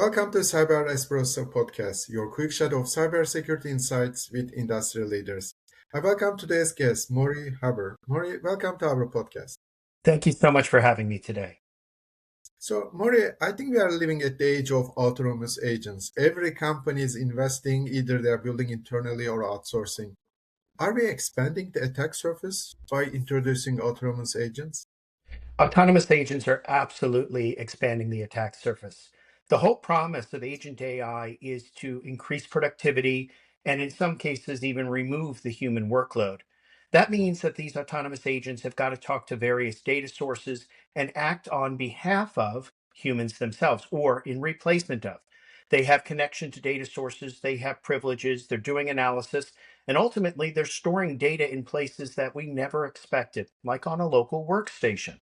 Welcome to Cyber Espresso podcast, your quick shot of cybersecurity insights with industry leaders. I welcome today's guest, Morey Haber. Morey, welcome to our podcast. Thank you so much for having me today. So, Morey, I think we are living at the age of autonomous agents. Every company is investing, either they are building internally or outsourcing. Are we expanding the attack surface by introducing autonomous agents? Autonomous agents are absolutely expanding the attack surface. The whole promise of agent AI is to increase productivity and, in some cases, even remove the human workload. That means that these autonomous agents have got to talk to various data sources and act on behalf of humans themselves or in replacement of. They have connection to data sources, they have privileges, they're doing analysis, and ultimately they're storing data in places that we never expected, like on a local workstation.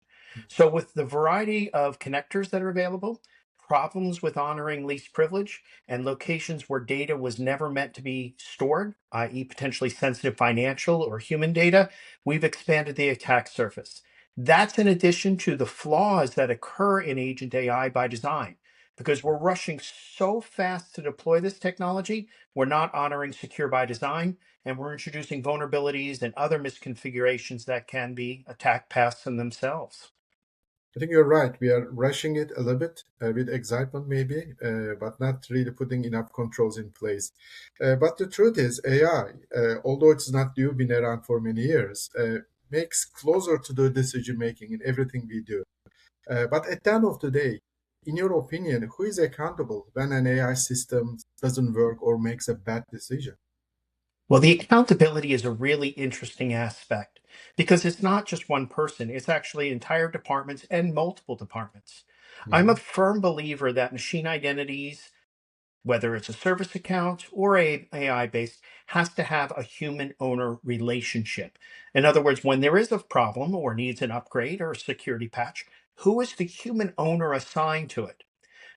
So, with the variety of connectors that are available, problems with honoring least privilege, and locations where data was never meant to be stored, i.e., potentially sensitive financial or human data, we've expanded the attack surface. That's in addition to the flaws that occur in agent AI by design. Because we're rushing so fast to deploy this technology, we're not honoring secure by design, and we're introducing vulnerabilities and other misconfigurations that can be attack paths in themselves. I think you're right. We are rushing it a little bit with excitement, maybe, but not really putting enough controls in place. But the truth is, AI, although it's not new, been around for many years, makes closer to the decision making in everything we do. But at the end of the day, in your opinion, who is accountable when an AI system doesn't work or makes a bad decision? Well, the accountability is a really interesting aspect because it's not just one person, it's actually entire departments and multiple departments. I'm a Mhm. firm believer that machine identities, whether it's a service account or a AI based, has to have a human owner relationship. In other words, when there is a problem or needs an upgrade or a security patch, who is the human owner assigned to it?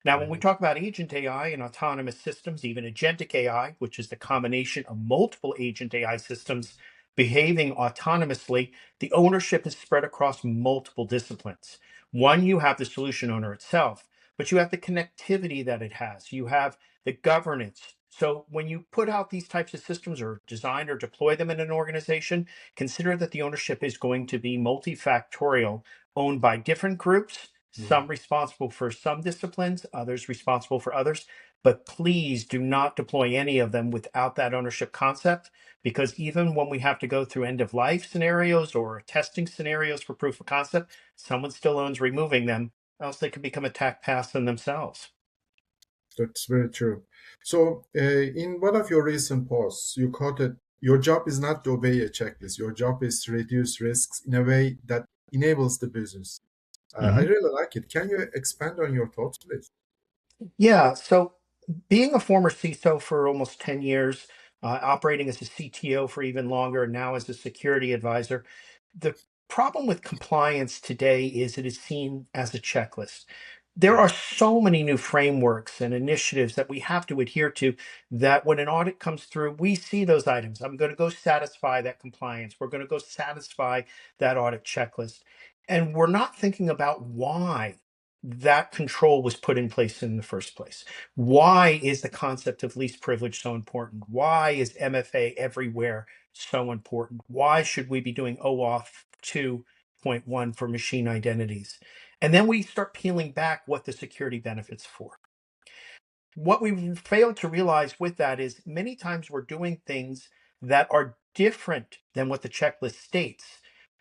Now, when we Right. talk about agent AI and autonomous systems, even agentic AI, which is the combination of multiple agent AI systems behaving autonomously, the ownership is spread across multiple disciplines. One, you have the solution owner itself, but you have the connectivity that it has, you have the governance. So when you put out these types of systems or design or deploy them in an organization, consider that the ownership is going to be multifactorial, owned by different groups, Yeah. some responsible for some disciplines, others responsible for others. But please do not deploy any of them without that ownership concept, because even when we have to go through end of life scenarios or testing scenarios for proof of concept, someone still owns removing them, else they could become attack paths in themselves. That's very true. So, in one of your recent posts, you quoted, your job is not to obey a checklist. Your job is to reduce risks in a way that enables the business. I Mhm. really like it. Can you expand on your thoughts, please? Yeah. So being a former CISO for almost 10 years, operating as a CTO for even longer, and now as a security advisor, the problem with compliance today is it is seen as a checklist. There Yeah. are so many new frameworks and initiatives that we have to adhere to that when an audit comes through, we see those items. I'm going to go satisfy that compliance. We're going to go satisfy that audit checklist. And we're not thinking about why that control was put in place in the first place. Why is the concept of least privilege so important? Why is MFA everywhere so important? Why should we be doing OAuth 2.1 for machine identities? And then we start peeling back what the security benefits for. What we've failed to realize with that is many times we're doing things that are different than what the checklist states,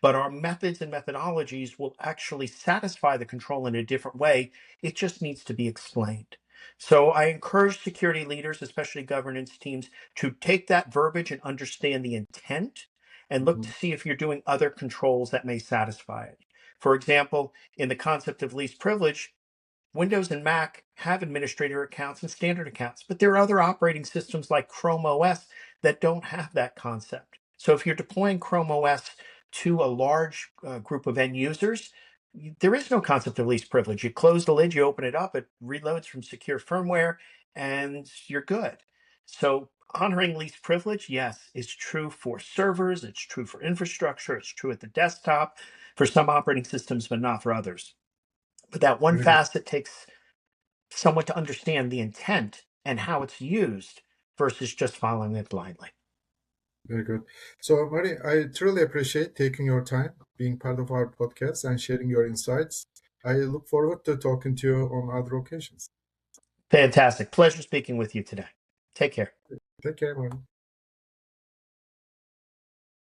but our methods and methodologies will actually satisfy the control in a different way. It just needs to be explained. So I encourage security leaders, especially governance teams, to take that verbiage and understand the intent and look to Mhm. see if you're doing other controls that may satisfy it. For example, in the concept of least privilege, Windows and Mac have administrator accounts and standard accounts, but there are other operating systems like Chrome OS that don't have that concept. So if you're deploying Chrome OS to a large group of end users, there is no concept of least privilege. You close the lid, you open it up, it reloads from secure firmware, and you're good. So honoring least privilege, yes, is true for servers, it's true for infrastructure, it's true at the desktop, for some operating systems, but not for others. But that one Very good. facet takes someone to understand the intent and how it's used versus just following it blindly. Very good. So, Mari, I truly appreciate taking your time, being part of our podcast, and sharing your insights. I look forward to talking to you on other occasions. Fantastic. Pleasure speaking with you today. Take care. Take care, Mari.